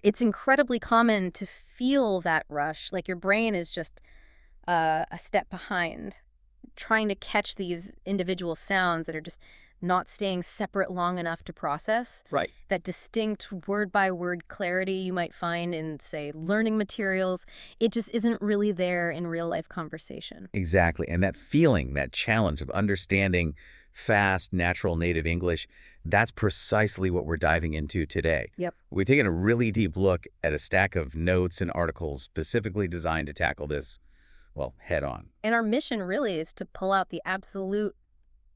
It's incredibly common to feel that rush, like your brain is just a step behind, trying to catch these individual sounds that are just not staying separate long enough to process. Right. That distinct word-by-word clarity you might find in, say, learning materials, it just isn't really there in real-life conversation. Exactly. And that feeling, that challenge of understanding fast, natural native English, that's precisely what we're diving into today. Yep. We've taken a really deep look at a stack of notes and articles specifically designed to tackle this, well, head on. And our mission really is to pull out the absolute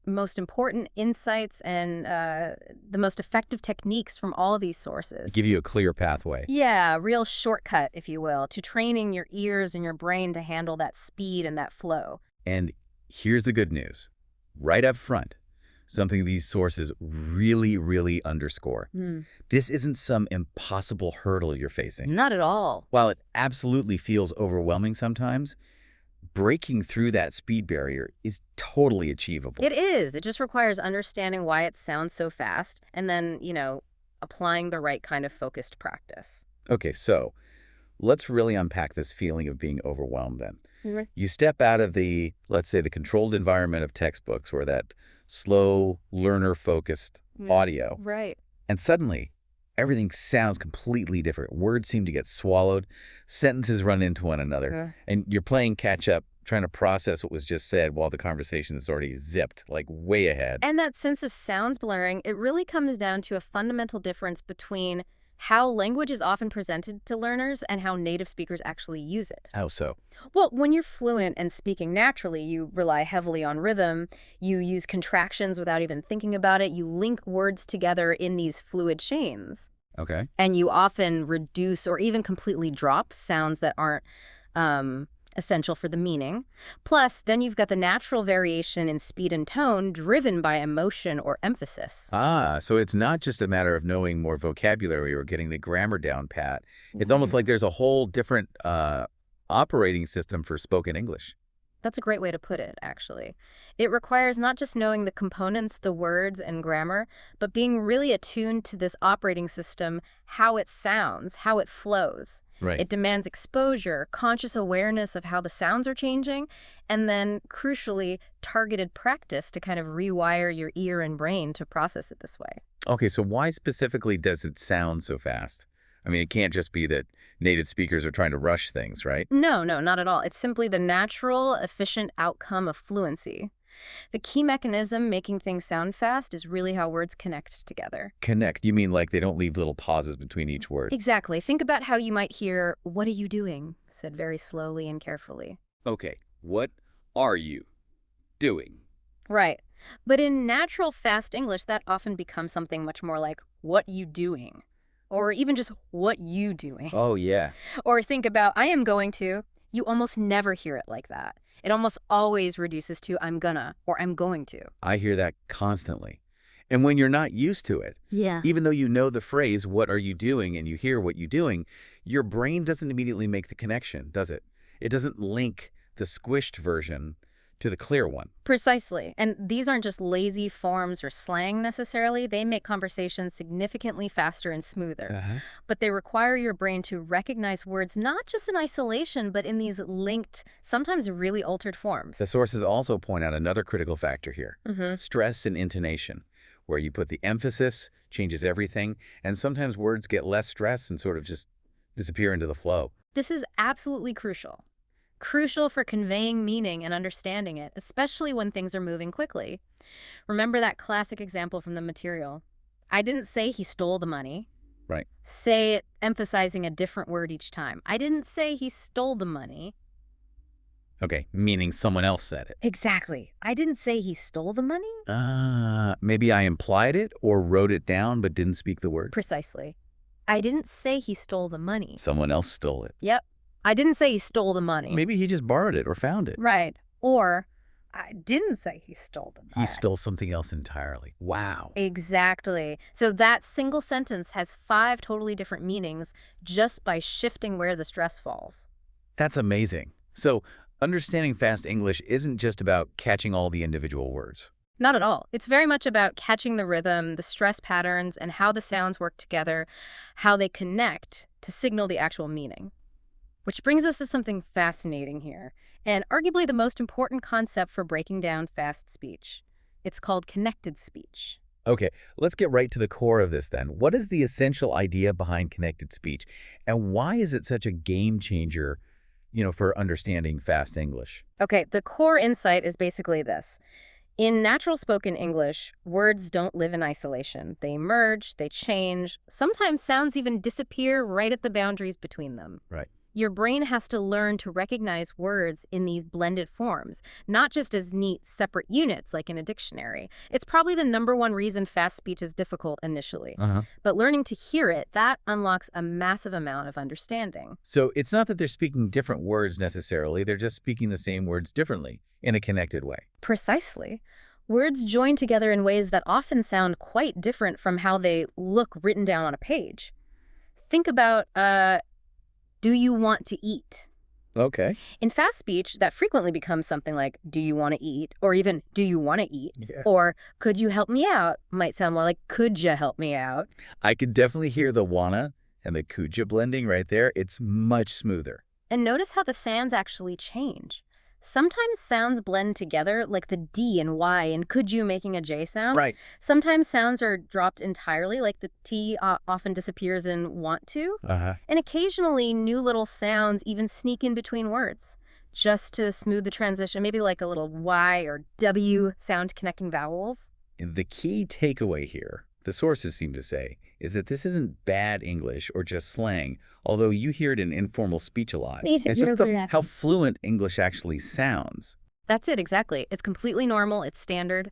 most important insights and the most effective techniques from all of these sources. Give you a clear pathway. Yeah, a real shortcut, if you will, to training your ears and your brain to handle that speed and that flow. And here's the good news. Right up front, something these sources really underscore. This isn't some impossible hurdle you're facing. Not at all. While it absolutely feels overwhelming sometimes, breaking through that speed barrier is totally achievable. It is. It just requires understanding why it sounds so fast and then, applying the right kind of focused practice. Okay, so let's really unpack this feeling of being overwhelmed then. Mhm. You step out of the, let's say, the controlled environment of textbooks or that slow, learner-focused audio, Right. and suddenly everything sounds completely different. Words seem to get swallowed, sentences run into one another, and you're playing catch-up, trying to process what was just said while the conversation is already zipped, like way ahead. And that sense of sounds blurring, it really comes down to a fundamental difference between how language is often presented to learners and how native speakers actually use it. How so? Well, when you're fluent and speaking naturally, you rely heavily on rhythm, you use contractions without even thinking about it, you link words together in these fluid chains, Okay. and you often reduce or even completely drop sounds that aren't essential for the meaning. Plus, then you've got the natural variation in speed and tone driven by emotion or emphasis. Ah, so it's not just a matter of knowing more vocabulary or getting the grammar down pat. It's almost like there's a whole different operating system for spoken English. That's a great way to put it, actually. It requires not just knowing the components, the words, and grammar, but being really attuned to this operating system, how it sounds, how it flows. Right. It demands exposure, conscious awareness of how the sounds are changing, and then, crucially, targeted practice to kind of rewire your ear and brain to process it this way. Okay, so why specifically does it sound so fast? I mean, it can't just be that native speakers are trying to rush things, right? No, not at all. It's simply the natural, efficient outcome of fluency. The key mechanism making things sound fast is really how words connect together. Connect. You mean like they don't leave little pauses between each word? Exactly. Think about how you might hear, "What are you doing?" said very slowly and carefully. Okay, what are you doing? Right. But in natural, fast English, that often becomes something much more like, "What you doing?" Or even just, "What you doing?" Oh, yeah. Or think about, "I am going to." You almost never hear it like that. It almost always reduces to, "I'm gonna," or "I'm going to." I hear that constantly. And when you're not used to it, Yeah. even though you know the phrase, what are you doing, and you hear what you're doing, your brain doesn't immediately make the connection, does it? It doesn't link the squished version to the clear one. Precisely. And these aren't just lazy forms or slang necessarily. They make conversations significantly faster and smoother. But they require your brain to recognize words not just in isolation, but in these linked, sometimes really altered forms. The sources also point out another critical factor here, stress and intonation, where you put the emphasis changes everything, and sometimes words get less stress and sort of just disappear into the flow. This is absolutely crucial. Crucial for conveying meaning and understanding it, especially when things are moving quickly. Remember that classic example from the material. I didn't say he stole the money. Right. Say it emphasizing a different word each time. I didn't say he stole the money. Okay, meaning someone else said it. Exactly. I didn't say he stole the money. Maybe I implied it or wrote it down but didn't speak the word. Precisely. I didn't say he stole the money. Someone else stole it. Yep. I didn't say he stole the money. Maybe he just borrowed it or found it. Right. Or, I didn't say he stole the money. He stole something else entirely. Wow. Exactly. So that single sentence has 5 totally different meanings just by shifting where the stress falls. That's amazing. So understanding fast English isn't just about catching all the individual words. Not at all. It's very much about catching the rhythm, the stress patterns, and how the sounds work together, how they connect to signal the actual meaning. Which brings us to something fascinating here, and arguably the most important concept for breaking down fast speech. It's called connected speech. Okay, let's get right to the core of this then. What is the essential idea behind connected speech, and why is it such a game changer, for understanding fast English? Okay, the core insight is basically this. In natural spoken English, words don't live in isolation. They merge, they change. Sometimes sounds even disappear right at the boundaries between them. Right. Your brain has to learn to recognize words in these blended forms, not just as neat, separate units like in a dictionary. It's probably the #1 reason fast speech is difficult initially. But learning to hear it, that unlocks a massive amount of understanding. So it's not that they're speaking different words necessarily, they're just speaking the same words differently in a connected way. Precisely. Words join together in ways that often sound quite different from how they look written down on a page. Think about, do you want to eat? Okay. In fast speech, that frequently becomes something like, do you want to eat? Or even, do you want to eat? Yeah. Or, could you help me out? Might sound more like, could you help me out? I could definitely hear the wanna and the kuja blending right there. It's much smoother. And notice how the sounds actually change. Sometimes sounds blend together, like the D and Y and could you making a J sound. Right. Sometimes sounds are dropped entirely, like the T often disappears in want to. And occasionally, new little sounds even sneak in between words, just to smooth the transition, maybe like a little Y or W sound connecting vowels. The key takeaway here, the sources seem to say, is that this isn't bad English or just slang, although you hear it in informal speech a lot. It's just how fluent English actually sounds. That's it, exactly. It's completely normal. It's standard.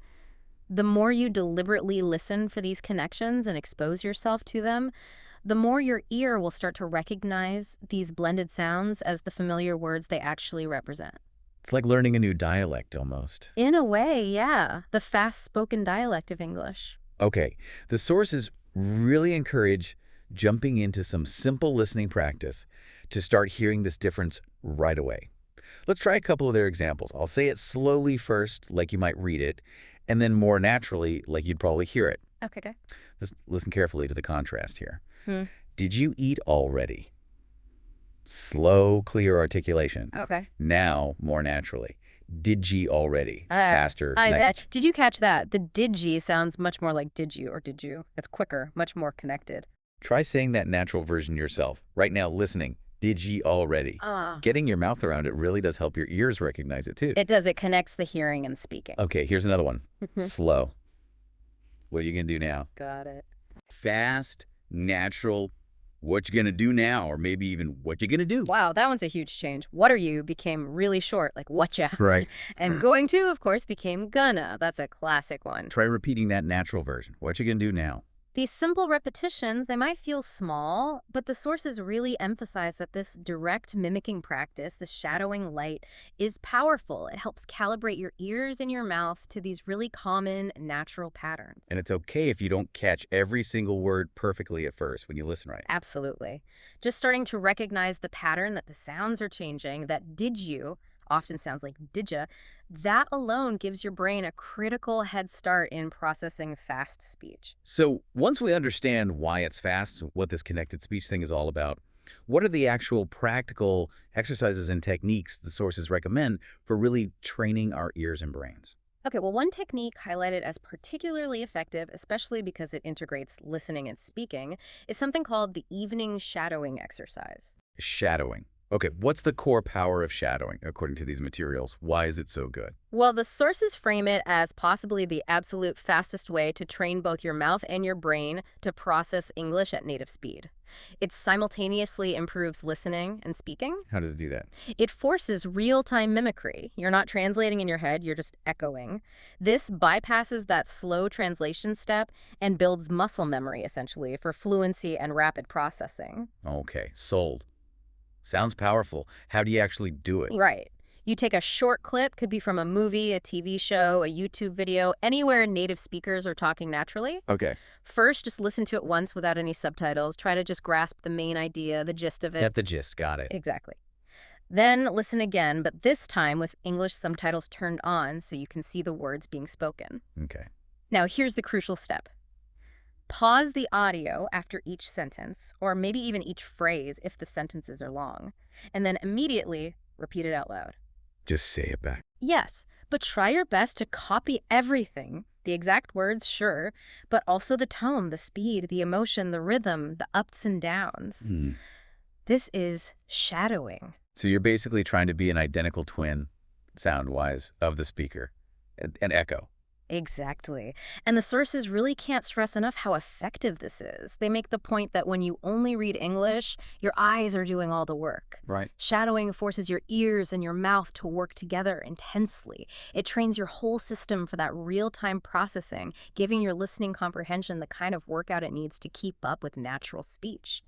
The more you deliberately listen for these connections and expose yourself to them, the more your ear will start to recognize these blended sounds as the familiar words they actually represent. It's like learning a new dialect almost. In a way, yeah. The fast-spoken dialect of English. Okay, the sources really encourage jumping into some simple listening practice to start hearing this difference right away. Let's try a couple of their examples. I'll say it slowly first, like you might read it, and then more naturally, like you'd probably hear it. Okay, good. Just listen carefully to the contrast here. Did you eat already? Slow, clear articulation. Okay. Now, more naturally. Did ye already? Faster. Did you catch that? The did ye sounds much more like did you or did you. It's quicker, much more connected. Try saying that natural version yourself. Right now, listening. Did ye already? Getting your mouth around it really does help your ears recognize it, too. It does. It connects the hearing and speaking. Okay, here's another one. Slow. What are you going to do now? Got it. Fast, natural. What you going to do now? Or maybe even what you going to do? Wow, that one's a huge change. What are you became really short, like whatcha. Right. And going to, of course, became gonna. That's a classic one. Try repeating that natural version. What you going to do now? These simple repetitions, they might feel small, but the sources really emphasize that this direct mimicking practice, the shadowing light, is powerful. It helps calibrate your ears and your mouth to these really common, natural patterns. And it's okay if you don't catch every single word perfectly at first when you listen right. Absolutely. Just starting to recognize the pattern that the sounds are changing, that did you often sounds like didja, that alone gives your brain a critical head start in processing fast speech. So once we understand why it's fast, what this connected speech thing is all about, what are the actual practical exercises and techniques the sources recommend for really training our ears and brains? Okay, well, one technique highlighted as particularly effective, especially because it integrates listening and speaking, is something called the evening shadowing exercise. Shadowing. Okay, what's the core power of shadowing, according to these materials? Why is it so good? Well, the sources frame it as possibly the absolute fastest way to train both your mouth and your brain to process English at native speed. It simultaneously improves listening and speaking. How does it do that? It forces real-time mimicry. You're not translating in your head, you're just echoing. This bypasses that slow translation step and builds muscle memory, essentially, for fluency and rapid processing. Okay, sold. Sounds powerful. How do you actually do it? Right. You take a short clip, could be from a movie, a TV show, a YouTube video, anywhere native speakers are talking naturally. Okay. First, just listen to it once without any subtitles. Try to just grasp the main idea, the gist of it. Get the gist. Got it. Exactly. Then listen again, but this time with English subtitles turned on so you can see the words being spoken. Okay. Now, here's the crucial step. Pause the audio after each sentence, or maybe even each phrase if the sentences are long, and then immediately repeat it out loud. Just say it back. Yes, but try your best to copy everything. The exact words, sure, but also the tone, the speed, the emotion, the rhythm, the ups and downs. This is shadowing. So you're basically trying to be an identical twin, sound-wise, of the speaker, an echo. Exactly. And the sources really can't stress enough how effective this is. They make the point that when you only read English, your eyes are doing all the work. Right. Shadowing forces your ears and your mouth to work together intensely. It trains your whole system for that real-time processing, giving your listening comprehension the kind of workout it needs to keep up with natural speech.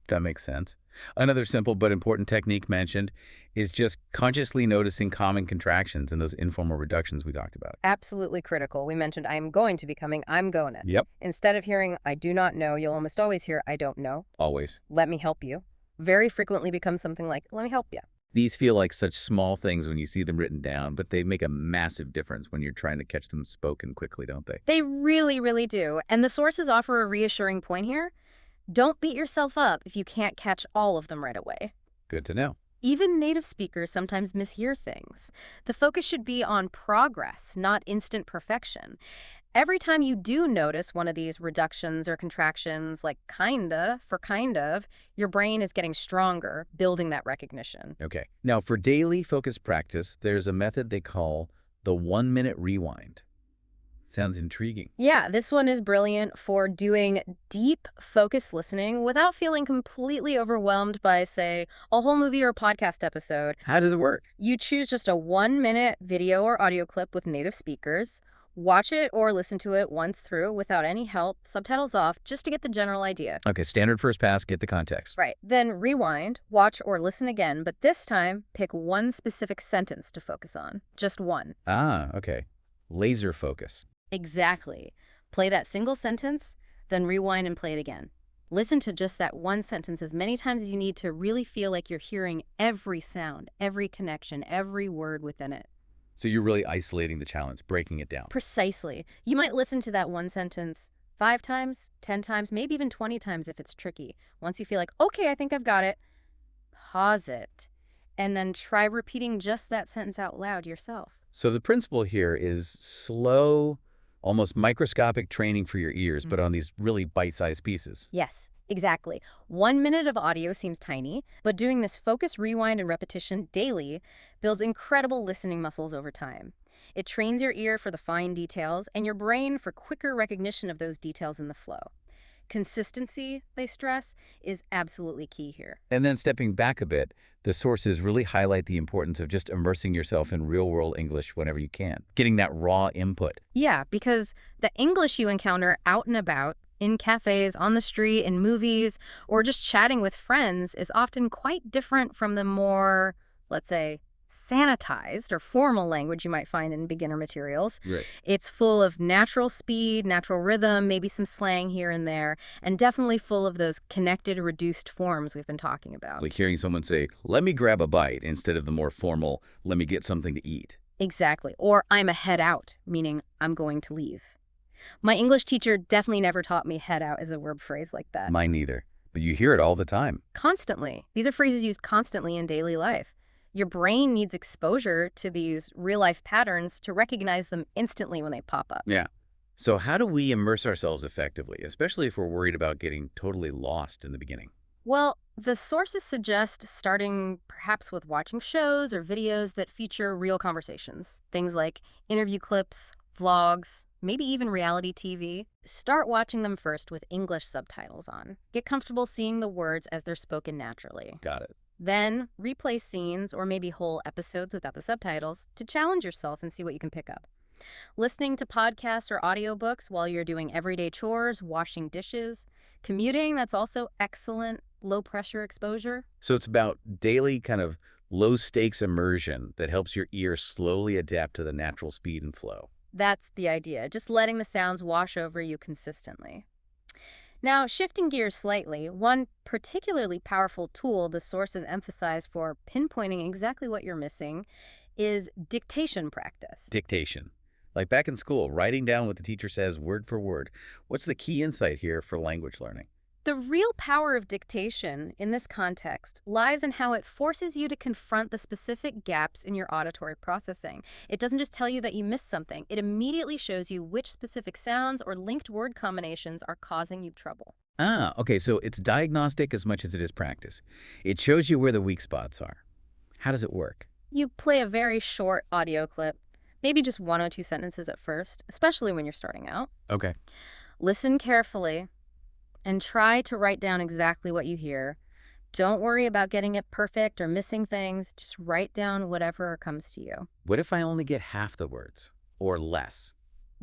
That makes sense. Another simple but important technique mentioned is just consciously noticing common contractions and those informal reductions we talked about. Absolutely critical. We mentioned I am going to becoming I'm going to. Yep. Instead of hearing I do not know, you'll almost always hear I don't know. Always. Let me help you. Very frequently becomes something like let me help you. These feel like such small things when you see them written down, but they make a massive difference when you're trying to catch them spoken quickly, don't they? They really, really do. And the sources offer a reassuring point here. Don't beat yourself up if you can't catch all of them right away. Good to know. Even native speakers sometimes mishear things. The focus should be on progress, not instant perfection. Every time you do notice one of these reductions or contractions, like kinda for kind of, your brain is getting stronger, building that recognition. Okay. Now, for daily focused practice, there's a method they call the 1-minute rewind. Sounds intriguing. Yeah, this one is brilliant for doing deep, focused listening without feeling completely overwhelmed by, say, a whole movie or podcast episode. How does it work? You choose just a 1-minute video or audio clip with native speakers. Watch it or listen to it once through without any help, subtitles off, just to get the general idea. Okay, standard first pass, get the context. Right. Then rewind, watch or listen again, but this time pick one specific sentence to focus on. Just one. Ah, okay. Laser focus. Exactly. Play that single sentence, then rewind and play it again. Listen to just that one sentence as many times as you need to really feel like you're hearing every sound, every connection, every word within it. So you're really isolating the challenge, breaking it down. Precisely. You might listen to that one sentence 5 times, 10 times, maybe even 20 times if it's tricky. Once you feel like, okay, I think I've got it, pause it, and then try repeating just that sentence out loud yourself. So the principle here is slow, almost microscopic training for your ears, but on these really bite-sized pieces. Yes, exactly. 1 minute of audio seems tiny, but doing this focus, rewind, and repetition daily builds incredible listening muscles over time. It trains your ear for the fine details and your brain for quicker recognition of those details in the flow. Consistency, they stress, is absolutely key here. And then stepping back a bit, the sources really highlight the importance of just immersing yourself in real-world English whenever you can, getting that raw input. Yeah, because the English you encounter out and about, in cafes, on the street, in movies, or just chatting with friends is often quite different from the more, let's say, sanitized or formal language you might find in beginner materials. Right. It's full of natural speed, natural rhythm, maybe some slang here and there, and definitely full of those connected, reduced forms we've been talking about. Like hearing someone say, let me grab a bite, instead of the more formal, let me get something to eat. Exactly. Or I'm a head out, meaning I'm going to leave. My English teacher definitely never taught me head out as a verb phrase like that. Mine neither. But you hear it all the time. Constantly. These are phrases used constantly in daily life. Your brain needs exposure to these real-life patterns to recognize them instantly when they pop up. Yeah. So how do we immerse ourselves effectively, especially if we're worried about getting totally lost in the beginning? Well, the sources suggest starting perhaps with watching shows or videos that feature real conversations. Things like interview clips, vlogs, maybe even reality TV. Start watching them first with English subtitles on. Get comfortable seeing the words as they're spoken naturally. Got it. Then replay scenes or maybe whole episodes without the subtitles to challenge yourself and see what you can pick up. Listening to podcasts or audiobooks while you're doing everyday chores, washing dishes, commuting, that's also excellent low-pressure exposure. So it's about daily kind of low-stakes immersion that helps your ear slowly adapt to the natural speed and flow. That's the idea, just letting the sounds wash over you consistently. Now, shifting gears slightly, one particularly powerful tool the sources emphasize for pinpointing exactly what you're missing is dictation practice. Dictation. Like back in school, writing down what the teacher says word for word. What's the key insight here for language learning? The real power of dictation in this context lies in how it forces you to confront the specific gaps in your auditory processing. It doesn't just tell you that you missed something, it immediately shows you which specific sounds or linked word combinations are causing you trouble. Ah, okay, so it's diagnostic as much as it is practice. It shows you where the weak spots are. How does it work? You play a very short audio clip, maybe just 1 or 2 sentences at first, especially when you're starting out. Okay. Listen carefully and try to write down exactly what you hear. Don't worry about getting it perfect or missing things. Just write down whatever comes to you. What if I only get half the words or less?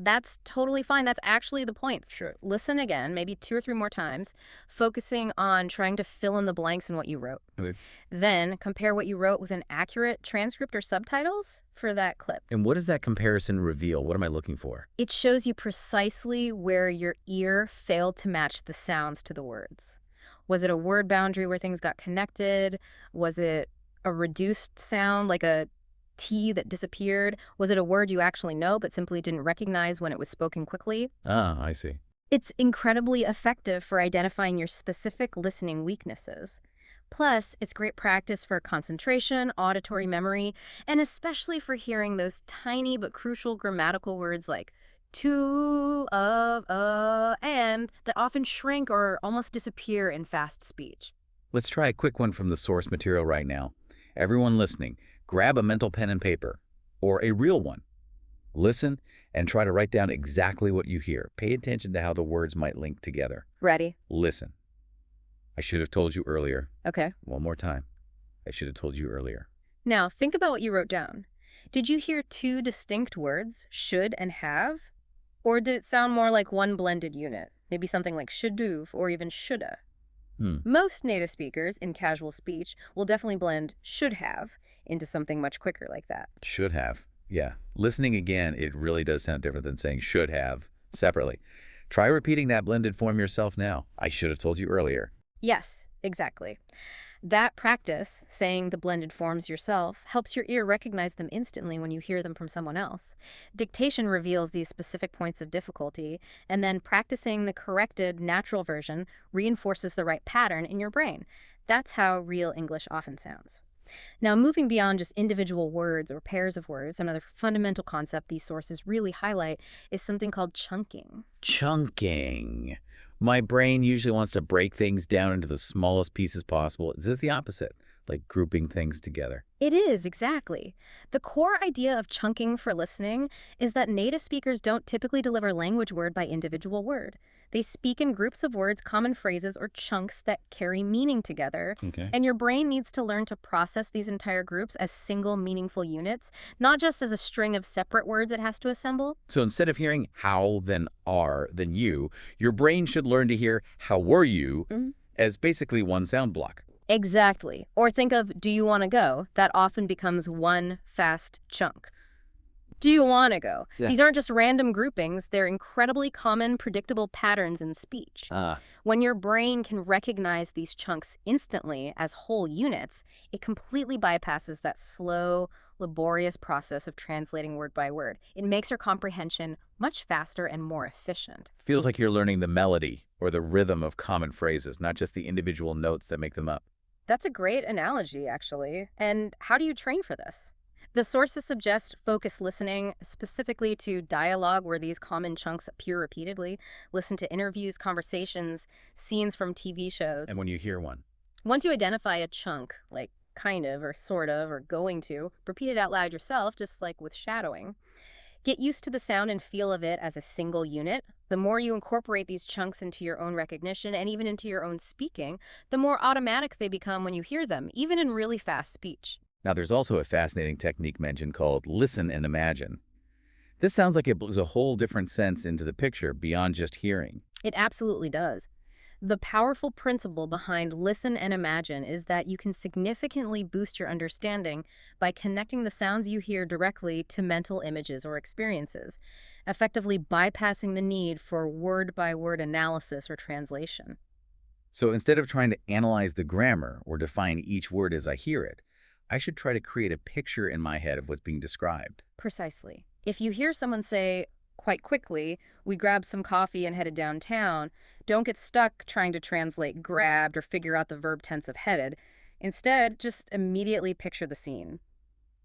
That's totally fine. That's actually the point. Sure. Listen again, maybe 2 or 3 more times, focusing on trying to fill in the blanks in what you wrote. Okay. Then compare what you wrote with an accurate transcript or subtitles for that clip. And what does that comparison reveal? What am I looking for? It shows you precisely where your ear failed to match the sounds to the words. Was it a word boundary where things got connected? Was it a reduced sound like a T that disappeared? Was it a word you actually know but simply didn't recognize when it was spoken quickly? Ah, I see. It's incredibly effective for identifying your specific listening weaknesses. Plus, it's great practice for concentration, auditory memory, and especially for hearing those tiny but crucial grammatical words like to, of, and that often shrink or almost disappear in fast speech. Let's try a quick one from the source material right now. Everyone listening, grab a mental pen and paper, or a real one. Listen and try to write down exactly what you hear. Pay attention to how the words might link together. Ready? Listen. I should have told you earlier. Okay. One more time. I should have told you earlier. Now, think about what you wrote down. Did you hear 2 distinct words, should and have? Or did it sound more like one blended unit? Maybe something like should've or even shoulda. Most native speakers in casual speech will definitely blend should have into something much quicker like that. Should have. Yeah. Listening again, it really does sound different than saying should have separately. Try repeating that blended form yourself now. I should have told you earlier. Yes, exactly. That practice, saying the blended forms yourself, helps your ear recognize them instantly when you hear them from someone else. Dictation reveals these specific points of difficulty, and then practicing the corrected natural version reinforces the right pattern in your brain. That's how real English often sounds. Now, moving beyond just individual words or pairs of words, another fundamental concept these sources really highlight is something called chunking. Chunking. My brain usually wants to break things down into the smallest pieces possible. Is this the opposite? Like grouping things together? It is, exactly. The core idea of chunking for listening is that native speakers don't typically deliver language word by individual word. They speak in groups of words, common phrases, or chunks that carry meaning together. Okay. And your brain needs to learn to process these entire groups as single meaningful units, not just as a string of separate words it has to assemble. So instead of hearing how, then are, then you, your brain should learn to hear how were you as basically one sound block. Exactly. Or think of do you want to go? That often becomes one fast chunk. Do you want to go? Yeah. These aren't just random groupings. They're incredibly common, predictable patterns in speech. When your brain can recognize these chunks instantly as whole units, it completely bypasses that slow, laborious process of translating word by word. It makes your comprehension much faster and more efficient. Feels like you're learning the melody or the rhythm of common phrases, not just the individual notes that make them up. That's a great analogy, actually. And how do you train for this? The sources suggest focused listening, specifically to dialogue where these common chunks appear repeatedly. Listen to interviews, conversations, scenes from TV shows. And when you hear one. Once you identify a chunk, like kind of or sort of or going to, repeat it out loud yourself, just like with shadowing. Get used to the sound and feel of it as a single unit. The more you incorporate these chunks into your own recognition and even into your own speaking, the more automatic they become when you hear them, even in really fast speech. Now, there's also a fascinating technique mentioned called listen and imagine. This sounds like it brings a whole different sense into the picture beyond just hearing. It absolutely does. The powerful principle behind listen and imagine is that you can significantly boost your understanding by connecting the sounds you hear directly to mental images or experiences, effectively bypassing the need for word-by-word analysis or translation. So instead of trying to analyze the grammar or define each word as I hear it, I should try to create a picture in my head of what's being described. Precisely. If you hear someone say, quite quickly, "We grabbed some coffee and headed downtown," don't get stuck trying to translate grabbed or figure out the verb tense of headed. Instead, just immediately picture the scene.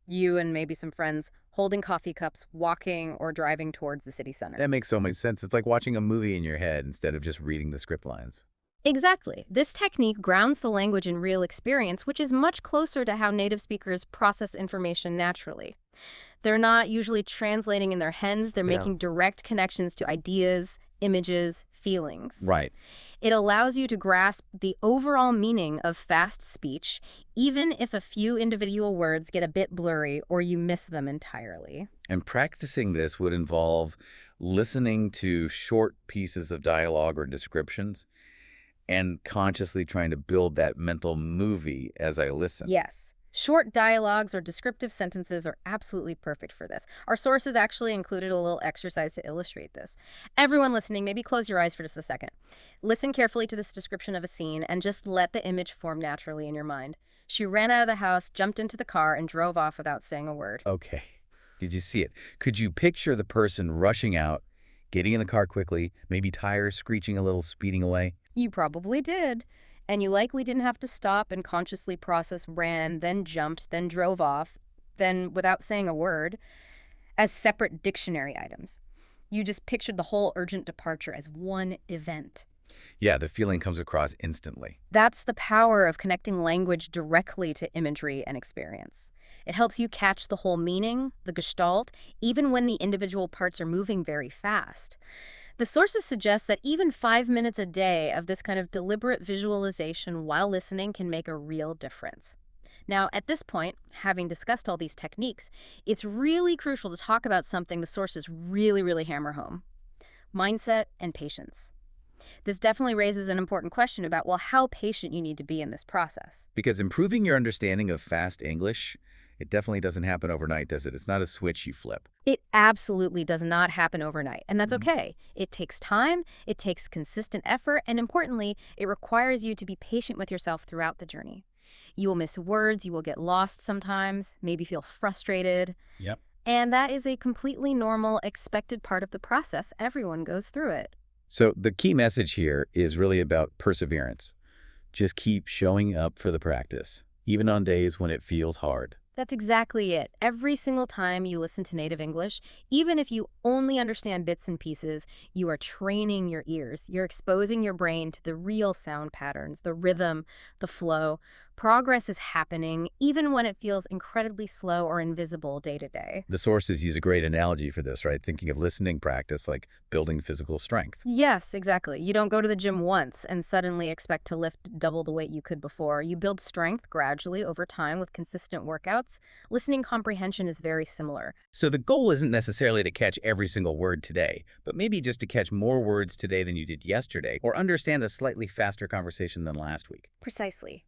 You and maybe some friends holding coffee cups, walking or driving towards the city center. That makes so much sense. It's like watching a movie in your head instead of just reading the script lines. Exactly. This technique grounds the language in real experience, which is much closer to how native speakers process information naturally. They're not usually translating in their heads, they're making direct connections to ideas, images, feelings. Right. It allows you to grasp the overall meaning of fast speech, even if a few individual words get a bit blurry or you miss them entirely. And practicing this would involve listening to short pieces of dialogue or descriptions and consciously trying to build that mental movie as I listen. Yes. Short dialogues or descriptive sentences are absolutely perfect for this. Our sources actually included a little exercise to illustrate this. Everyone listening, maybe close your eyes for just a second. Listen carefully to this description of a scene and just let the image form naturally in your mind. She ran out of the house, jumped into the car, and drove off without saying a word. Okay. Did you see it? Could you picture the person rushing out, getting in the car quickly, maybe tires screeching a little, speeding away? You probably did. And you likely didn't have to stop and consciously process ran, then jumped, then drove off, then without saying a word, as separate dictionary items. You just pictured the whole urgent departure as one event. Yeah, the feeling comes across instantly. That's the power of connecting language directly to imagery and experience. It helps you catch the whole meaning, the gestalt, even when the individual parts are moving very fast. The sources suggest that even 5 minutes a day of this kind of deliberate visualization while listening can make a real difference. Now, at this point, having discussed all these techniques, it's really crucial to talk about something the sources really hammer home: mindset and patience. This definitely raises an important question about, well, how patient you need to be in this process. Because improving your understanding of fast English, it definitely doesn't happen overnight, does it? It's not a switch you flip. It absolutely does not happen overnight, and that's okay. It takes time, it takes consistent effort, and importantly, it requires you to be patient with yourself throughout the journey. You will miss words, you will get lost sometimes, maybe feel frustrated. Yep. And that is a completely normal, expected part of the process. Everyone goes through it. So the key message here is really about perseverance. Just keep showing up for the practice, even on days when it feels hard. That's exactly it. Every single time you listen to native English, even if you only understand bits and pieces, you are training your ears. You're exposing your brain to the real sound patterns, the rhythm, the flow. Progress is happening, even when it feels incredibly slow or invisible day to day. The sources use a great analogy for this, right? Thinking of listening practice like building physical strength. Yes, exactly. You don't go to the gym once and suddenly expect to lift double the weight you could before. You build strength gradually over time with consistent workouts. Listening comprehension is very similar. So the goal isn't necessarily to catch every single word today, but maybe just to catch more words today than you did yesterday, or understand a slightly faster conversation than last week. Precisely.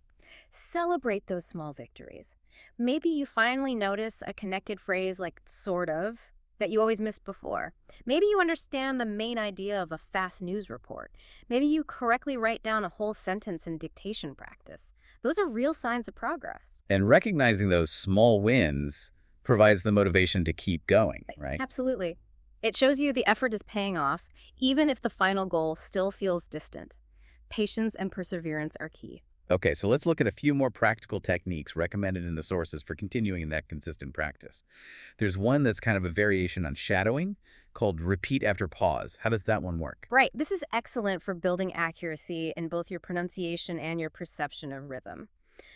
Celebrate those small victories. Maybe you finally notice a connected phrase like sort of that you always missed before. Maybe you understand the main idea of a fast news report. Maybe you correctly write down a whole sentence in dictation practice. Those are real signs of progress. And recognizing those small wins provides the motivation to keep going, right? Absolutely. It shows you the effort is paying off, even if the final goal still feels distant. Patience and perseverance are key. Okay, so let's look at a few more practical techniques recommended in the sources for continuing in that consistent practice. There's one that's kind of a variation on shadowing called repeat after pause. How does that one work? Right. This is excellent for building accuracy in both your pronunciation and your perception of rhythm.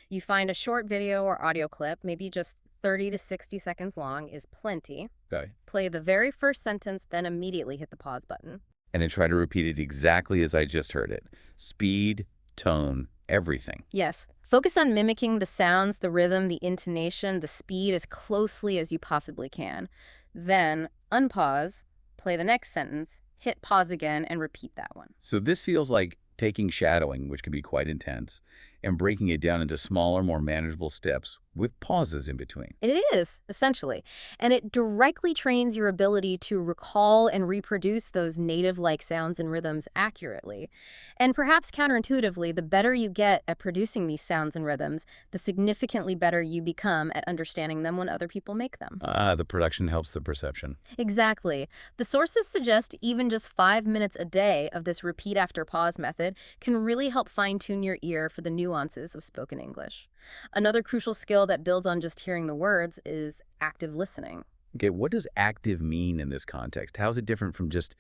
You find a short video or audio clip, maybe just 30 to 60 seconds long, is plenty. Okay. Play the very first sentence, then immediately hit the pause button. And then try to repeat it exactly as I just heard it. Speed, tone, everything. Yes. Focus on mimicking the sounds, the rhythm, the intonation, the speed as closely as you possibly can. Then unpause, play the next sentence, hit pause again, and repeat that one. So this feels like taking shadowing, which can be quite intense, and breaking it down into smaller, more manageable steps with pauses in between. It is, essentially. And it directly trains your ability to recall and reproduce those native-like sounds and rhythms accurately. And perhaps counterintuitively, the better you get at producing these sounds and rhythms, the significantly better you become at understanding them when other people make them. The production helps the perception. Exactly. The sources suggest even just 5 minutes a day of this repeat after pause method can really help fine-tune your ear for the nuances of spoken English. Another crucial skill that builds on just hearing the words is active listening. Okay, what does active mean in this context? How is it different from just,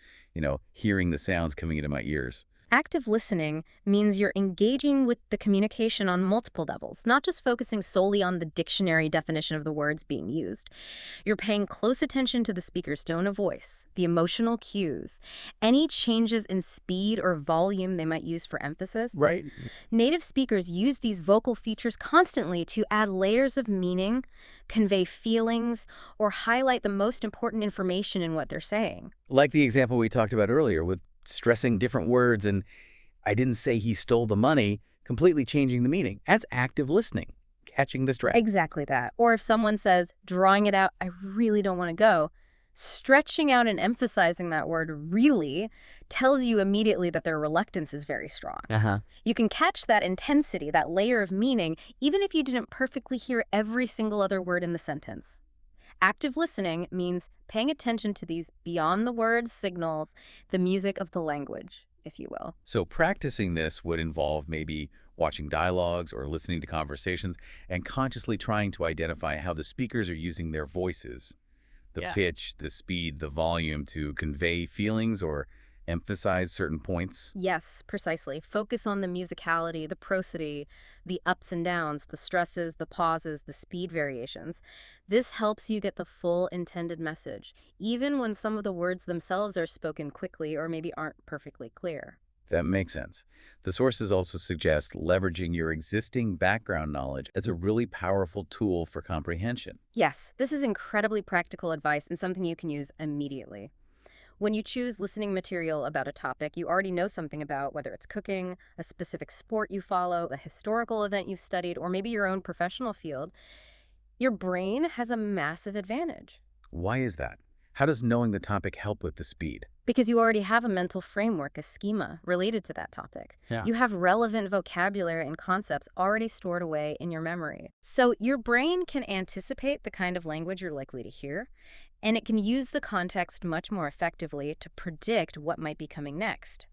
hearing the sounds coming into my ears? Active listening means you're engaging with the communication on multiple levels, not just focusing solely on the dictionary definition of the words being used. You're paying close attention to the speaker's tone of voice, the emotional cues, any changes in speed or volume they might use for emphasis. Right. Native speakers use these vocal features constantly to add layers of meaning, convey feelings, or highlight the most important information in what they're saying. Like the example we talked about earlier with stressing different words and I didn't say he stole the money, completely changing the meaning. That's active listening, catching the stress. Exactly that. Or if someone says, drawing it out, I really don't want to go, stretching out and emphasizing that word really tells you immediately that their reluctance is very strong. You can catch that intensity, that layer of meaning, even if you didn't perfectly hear every single other word in the sentence. Active listening means paying attention to these beyond the words signals, the music of the language, if you will. So practicing this would involve maybe watching dialogues or listening to conversations and consciously trying to identify how the speakers are using their voices, the pitch, the speed, the volume to convey feelings or emphasize certain points. Yes, precisely. Focus on the musicality, the prosody, the ups and downs, the stresses, the pauses, the speed variations. This helps you get the full intended message, even when some of the words themselves are spoken quickly or maybe aren't perfectly clear. That makes sense. The sources also suggest leveraging your existing background knowledge as a really powerful tool for comprehension. Yes, this is incredibly practical advice and something you can use immediately. When you choose listening material about a topic you already know something about, whether it's cooking, a specific sport you follow, a historical event you've studied, or maybe your own professional field, your brain has a massive advantage. Why is that? How does knowing the topic help with the speed? Because you already have a mental framework, a schema, related to that topic. You have relevant vocabulary and concepts already stored away in your memory. So your brain can anticipate the kind of language you're likely to hear, and it can use the context much more effectively to predict what might be coming next.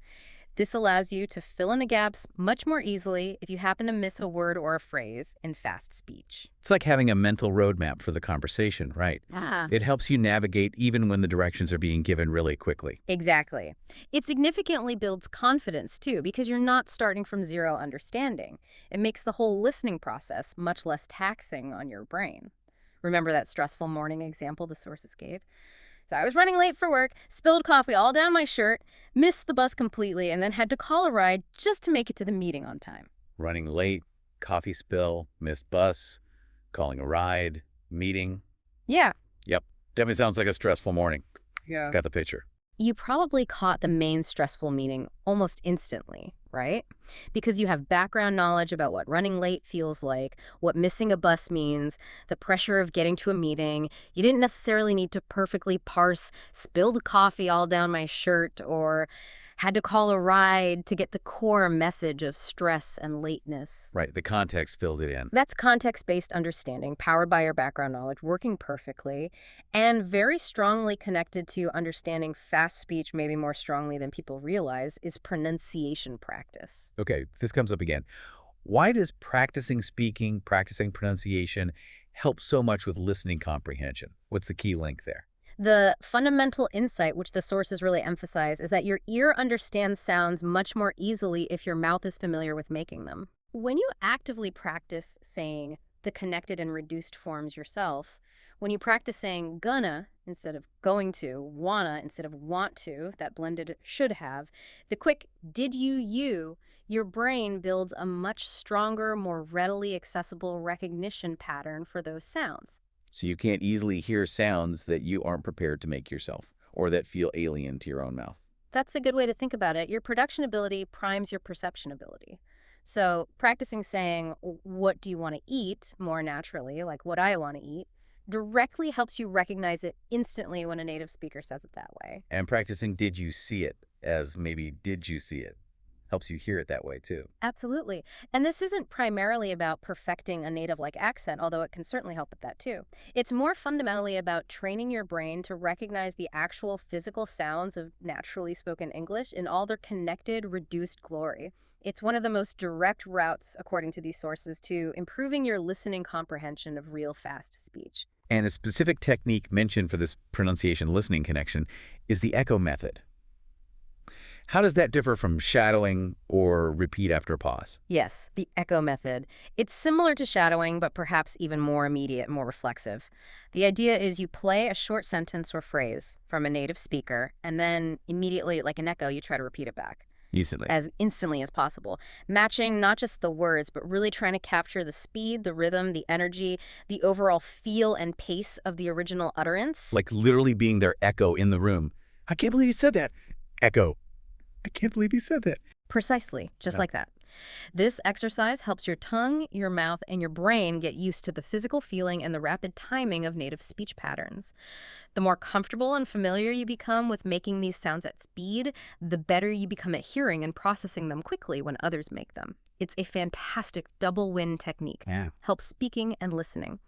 This allows you to fill in the gaps much more easily if you happen to miss a word or a phrase in fast speech. It's like having a mental roadmap for the conversation, right? It helps you navigate even when the directions are being given really quickly. Exactly. It significantly builds confidence, too, because you're not starting from zero understanding. It makes the whole listening process much less taxing on your brain. Remember that stressful morning example the sources gave? So I was running late for work, spilled coffee all down my shirt, missed the bus completely, and then had to call a ride just to make it to the meeting on time. Running late, coffee spill, missed bus, calling a ride, meeting. Yeah. Yep. Definitely sounds like a stressful morning. Yeah. Got the picture. You probably caught the main stressful meaning almost instantly, right? Because you have background knowledge about what running late feels like, what missing a bus means, the pressure of getting to a meeting. You didn't necessarily need to perfectly parse spilled coffee all down my shirt or had to call a ride to get the core message of stress and lateness. Right, the context filled it in. That's context-based understanding, powered by your background knowledge, working perfectly, and very strongly connected to understanding fast speech, maybe more strongly than people realize, is pronunciation practice. Okay, this comes up again. Why does practicing speaking, practicing pronunciation help so much with listening comprehension? What's the key link there? The fundamental insight, which the sources really emphasize, is that your ear understands sounds much more easily if your mouth is familiar with making them. When you actively practice saying the connected and reduced forms yourself, when you practice saying gonna instead of going to, wanna instead of want to, that blended should have, the quick did you, your brain builds a much stronger, more readily accessible recognition pattern for those sounds. So you can't easily hear sounds that you aren't prepared to make yourself or that feel alien to your own mouth. That's a good way to think about it. Your production ability primes your perception ability. So practicing saying, what do you want to eat more naturally, like what I want to eat, directly helps you recognize it instantly when a native speaker says it that way. And practicing did you see it as maybe did you see it helps you hear it that way too. Absolutely. And this isn't primarily about perfecting a native-like accent, although it can certainly help with that too. It's more fundamentally about training your brain to recognize the actual physical sounds of naturally spoken English in all their connected, reduced glory. It's one of the most direct routes, according to these sources, to improving your listening comprehension of real fast speech. And a specific technique mentioned for this pronunciation listening connection is the echo method. How does that differ from shadowing or repeat after a pause? Yes, the echo method. It's similar to shadowing, but perhaps even more immediate, more reflexive. The idea is you play a short sentence or phrase from a native speaker, and then immediately, like an echo, you try to repeat it back. As instantly as possible, matching not just the words, but really trying to capture the speed, the rhythm, the energy, the overall feel and pace of the original utterance. Like literally being their echo in the room. I can't believe you said that. Echo. I can't believe you said that. Precisely, just like that. This exercise helps your tongue, your mouth, and your brain get used to the physical feeling and the rapid timing of native speech patterns. The more comfortable and familiar you become with making these sounds at speed, the better you become at hearing and processing them quickly when others make them. It's a fantastic double win technique. Yeah. Helps speaking and listening.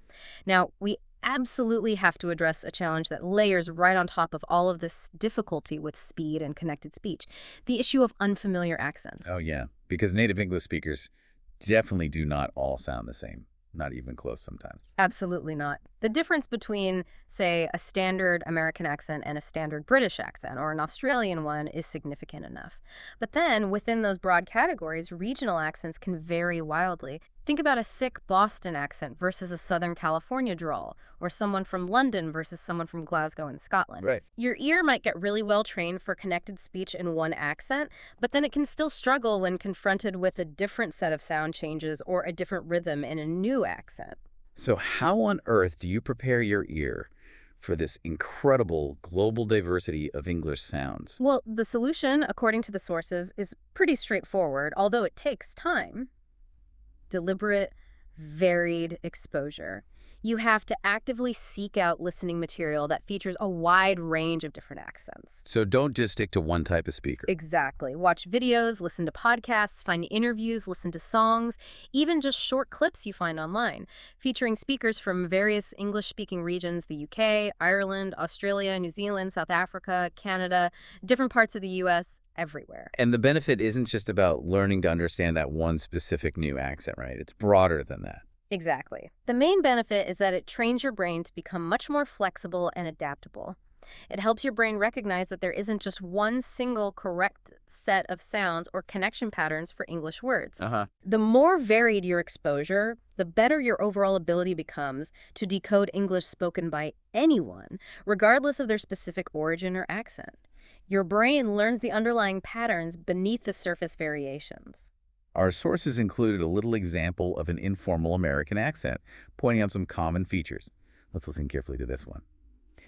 Now, we absolutely have to address a challenge that layers right on top of all of this difficulty with speed and connected speech, the issue of unfamiliar accents. Oh, yeah. Because native English speakers definitely do not all sound the same. Not even close sometimes. Absolutely not. The difference between, say, a standard American accent and a standard British accent or an Australian one is significant enough. But then, within those broad categories, regional accents can vary wildly. Think about a thick Boston accent versus a Southern California drawl, or someone from London versus someone from Glasgow in Scotland. Right. Your ear might get really well trained for connected speech in one accent, but then it can still struggle when confronted with a different set of sound changes or a different rhythm in a new accent. So how on earth do you prepare your ear for this incredible global diversity of English sounds? Well, the solution, according to the sources, is pretty straightforward, although it takes time. Deliberate, varied exposure. You have to actively seek out listening material that features a wide range of different accents. So don't just stick to one type of speaker. Exactly. Watch videos, listen to podcasts, find interviews, listen to songs, even just short clips you find online, featuring speakers from various English-speaking regions, the UK, Ireland, Australia, New Zealand, South Africa, Canada, different parts of the US, everywhere. And the benefit isn't just about learning to understand that one specific new accent, right? It's broader than that. Exactly. The main benefit is that it trains your brain to become much more flexible and adaptable. It helps your brain recognize that there isn't just one single correct set of sounds or connection patterns for English words. The more varied your exposure, the better your overall ability becomes to decode English spoken by anyone, regardless of their specific origin or accent. Your brain learns the underlying patterns beneath the surface variations. Our sources included a little example of an informal American accent, pointing out some common features. Let's listen carefully to this one.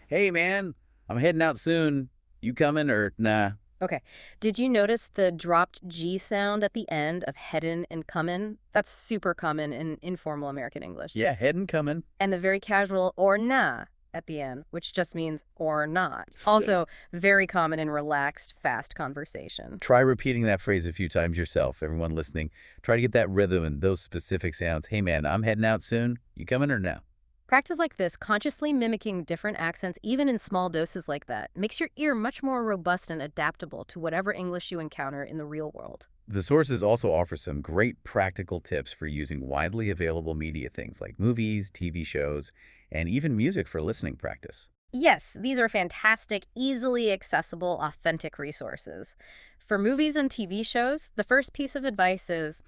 Hey, man, I'm heading out soon. You coming or nah? Okay. Did you notice the dropped G sound at the end of headin' and comin'? That's super common in informal American English. Yeah, heading coming. And the very casual or nah at the end, which just means or not. Also very common in relaxed, fast conversation. Try repeating that phrase a few times yourself, everyone listening. Try to get that rhythm and those specific sounds. Hey, man, I'm heading out soon. You coming or no? Practice like this, consciously mimicking different accents, even in small doses like that, makes your ear much more robust and adaptable to whatever English you encounter in the real world. The sources also offer some great practical tips for using widely available media, things like movies, TV shows, and even music for listening practice. Yes, these are fantastic, easily accessible, authentic resources. For movies and TV shows, the first piece of advice is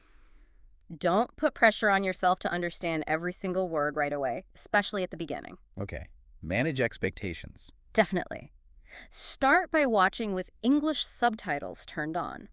don't put pressure on yourself to understand every single word right away, especially at the beginning. Okay. Manage expectations. Definitely. Start by watching with English subtitles turned on.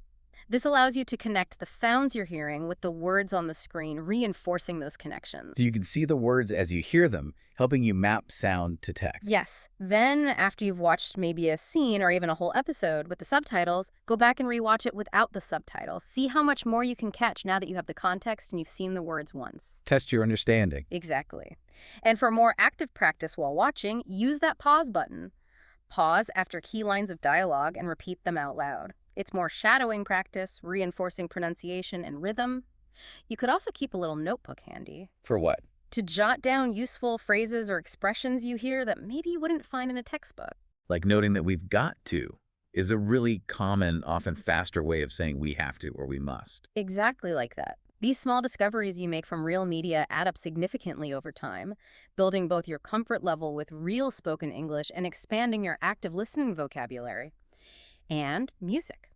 This allows you to connect the sounds you're hearing with the words on the screen, reinforcing those connections. So you can see the words as you hear them, helping you map sound to text. Yes. Then, after you've watched maybe a scene or even a whole episode with the subtitles, go back and rewatch it without the subtitles. See how much more you can catch now that you have the context and you've seen the words once. Test your understanding. Exactly. And for more active practice while watching, use that pause button. Pause after key lines of dialogue and repeat them out loud. It's more shadowing practice, reinforcing pronunciation and rhythm. You could also keep a little notebook handy For what? to jot down useful phrases or expressions you hear that maybe you wouldn't find in a textbook. Like noting that we've got to is a really common, often faster way of saying we have to or we must. Exactly like that. These small discoveries you make from real media add up significantly over time, building both your comfort level with real spoken English and expanding your active listening vocabulary. And music.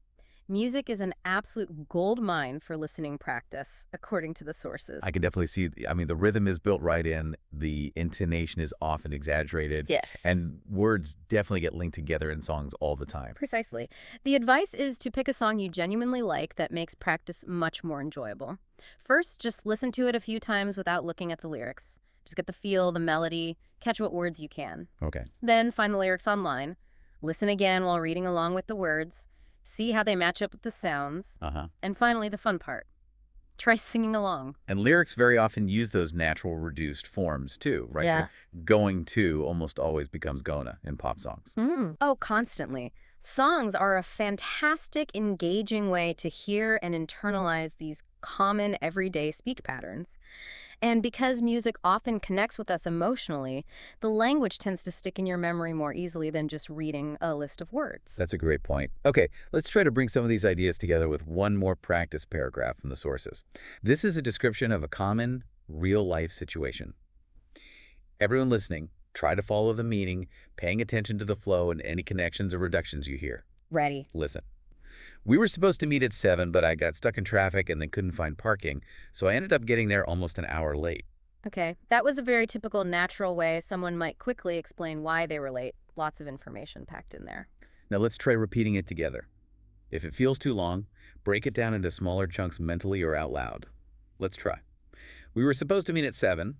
Music is an absolute gold mine for listening practice, according to the sources. I can definitely see, the rhythm is built right in, the intonation is often exaggerated. Yes. And words definitely get linked together in songs all the time. Precisely. The advice is to pick a song you genuinely like that makes practice much more enjoyable. First, just listen to it a few times without looking at the lyrics. Just get the feel, the melody, catch what words you can. Okay. Then find the lyrics online. Listen again while reading along with the words. See how they match up with the sounds. And finally, the fun part. Try singing along. And lyrics very often use those natural reduced forms too, right? Yeah. Like going to almost always becomes gonna in pop songs. Oh, constantly. Songs are a fantastic, engaging way to hear and internalize these common everyday speak patterns. And because music often connects with us emotionally, the language tends to stick in your memory more easily than just reading a list of words. That's a great point. Okay, let's try to bring some of these ideas together with one more practice paragraph from the sources. This is a description of a common, real-life situation. Everyone listening, try to follow the meaning, paying attention to the flow and any connections or reductions you hear. Ready. Listen. We were supposed to meet at 7, but I got stuck in traffic and then couldn't find parking, so I ended up getting there almost an hour late. Okay, that was a very typical natural way someone might quickly explain why they were late. Lots of information packed in there. Now let's try repeating it together. If it feels too long, break it down into smaller chunks mentally or out loud. Let's try. We were supposed to meet at 7,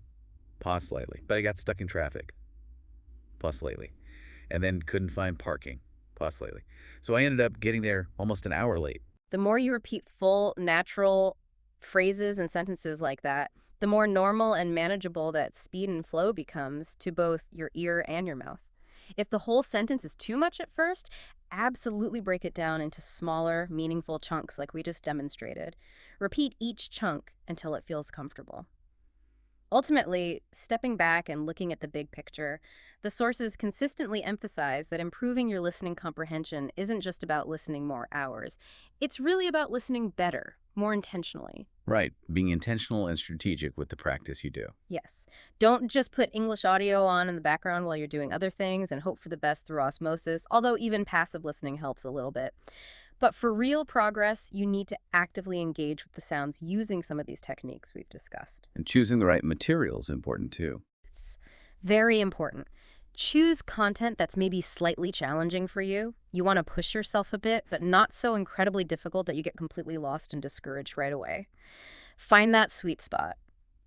pause slightly, but I got stuck in traffic, pause slightly, and then couldn't find parking, pause slightly. So I ended up getting there almost an hour late. The more you repeat full, natural phrases and sentences like that, the more normal and manageable that speed and flow becomes to both your ear and your mouth. If the whole sentence is too much at first, absolutely break it down into smaller, meaningful chunks like we just demonstrated. Repeat each chunk until it feels comfortable. Ultimately, stepping back and looking at the big picture, the sources consistently emphasize that improving your listening comprehension isn't just about listening more hours. It's really about listening better, more intentionally. Right, being intentional and strategic with the practice you do. Yes. Don't just put English audio on in the background while you're doing other things and hope for the best through osmosis, although even passive listening helps a little bit. But for real progress, you need to actively engage with the sounds using some of these techniques we've discussed. And choosing the right material is important too. It's very important. Choose content that's maybe slightly challenging for you. You want to push yourself a bit, but not so incredibly difficult that you get completely lost and discouraged right away. Find that sweet spot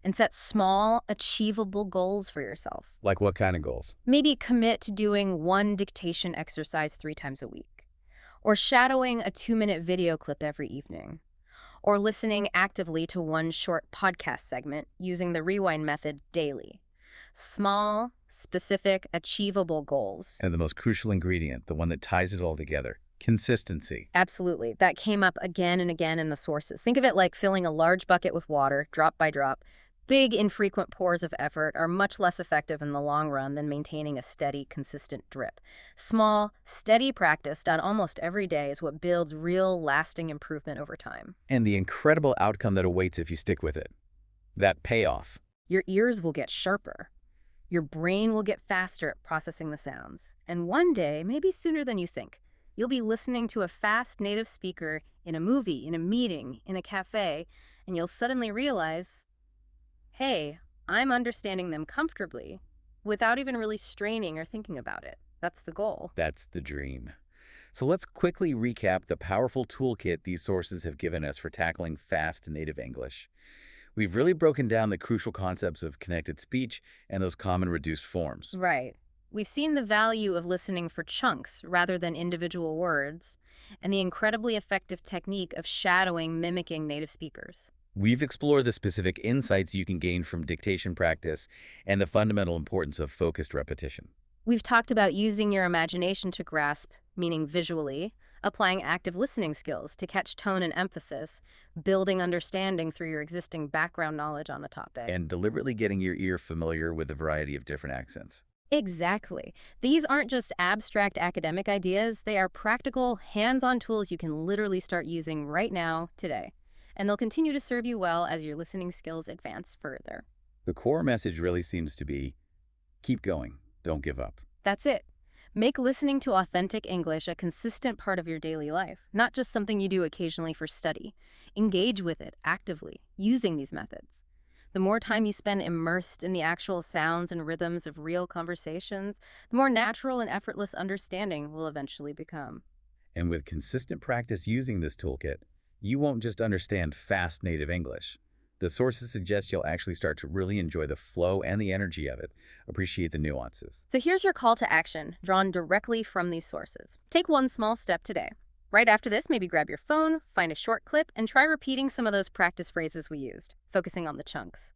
and set small, achievable goals for yourself. Like what kind of goals? Maybe commit to doing one dictation exercise 3 times a week, or shadowing a 2-minute video clip every evening, or listening actively to one short podcast segment using the rewind method daily. Small, specific, achievable goals. And the most crucial ingredient, the one that ties it all together, consistency. Absolutely. That came up again and again in the sources. Think of it like filling a large bucket with water, drop by drop. Big, infrequent pours of effort are much less effective in the long run than maintaining a steady, consistent drip. Small, steady practice done almost every day is what builds real, lasting improvement over time. And the incredible outcome that awaits if you stick with it. That payoff. Your ears will get sharper. Your brain will get faster at processing the sounds. And one day, maybe sooner than you think, you'll be listening to a fast native speaker in a movie, in a meeting, in a cafe, and you'll suddenly realize, hey, I'm understanding them comfortably without even really straining or thinking about it. That's the goal. That's the dream. So let's quickly recap the powerful toolkit these sources have given us for tackling fast native English. We've really broken down the crucial concepts of connected speech and those common reduced forms. Right. We've seen the value of listening for chunks rather than individual words, and the incredibly effective technique of shadowing mimicking native speakers. We've explored the specific insights you can gain from dictation practice and the fundamental importance of focused repetition. We've talked about using your imagination to grasp, meaning visually, applying active listening skills to catch tone and emphasis, building understanding through your existing background knowledge on a topic. And deliberately getting your ear familiar with a variety of different accents. Exactly. These aren't just abstract academic ideas, they are practical, hands-on tools you can literally start using right now, today. And they'll continue to serve you well as your listening skills advance further. The core message really seems to be, keep going, don't give up. That's it. Make listening to authentic English a consistent part of your daily life, not just something you do occasionally for study. Engage with it actively, using these methods. The more time you spend immersed in the actual sounds and rhythms of real conversations, the more natural and effortless understanding will eventually become. And with consistent practice using this toolkit, you won't just understand fast native English. The sources suggest you'll actually start to really enjoy the flow and the energy of it, appreciate the nuances. So here's your call to action, drawn directly from these sources. Take one small step today. Right after this, maybe grab your phone, find a short clip, and try repeating some of those practice phrases we used, focusing on the chunks.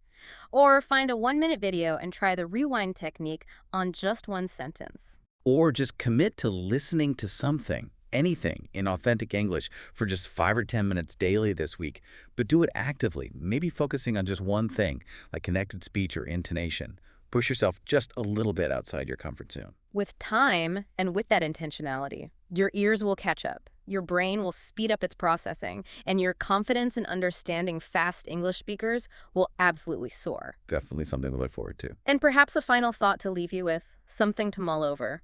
Or find a 1-minute video and try the rewind technique on just one sentence. Or just commit to listening to something, anything, in authentic English for just 5 or 10 minutes daily this week, but do it actively, maybe focusing on just one thing, like connected speech or intonation. Push yourself just a little bit outside your comfort zone. With time and with that intentionality, your ears will catch up, your brain will speed up its processing, and your confidence in understanding fast English speakers will absolutely soar. Definitely something to look forward to. And perhaps a final thought to leave you with, something to mull over.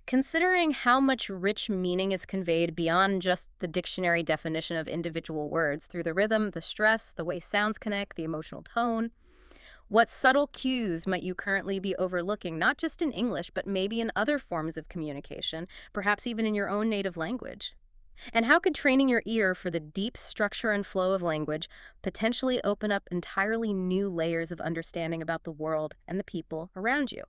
Considering how much rich meaning is conveyed beyond just the dictionary definition of individual words through the rhythm, the stress, the way sounds connect, the emotional tone, what subtle cues might you currently be overlooking, not just in English, but maybe in other forms of communication, perhaps even in your own native language? And how could training your ear for the deep structure and flow of language potentially open up entirely new layers of understanding about the world and the people around you?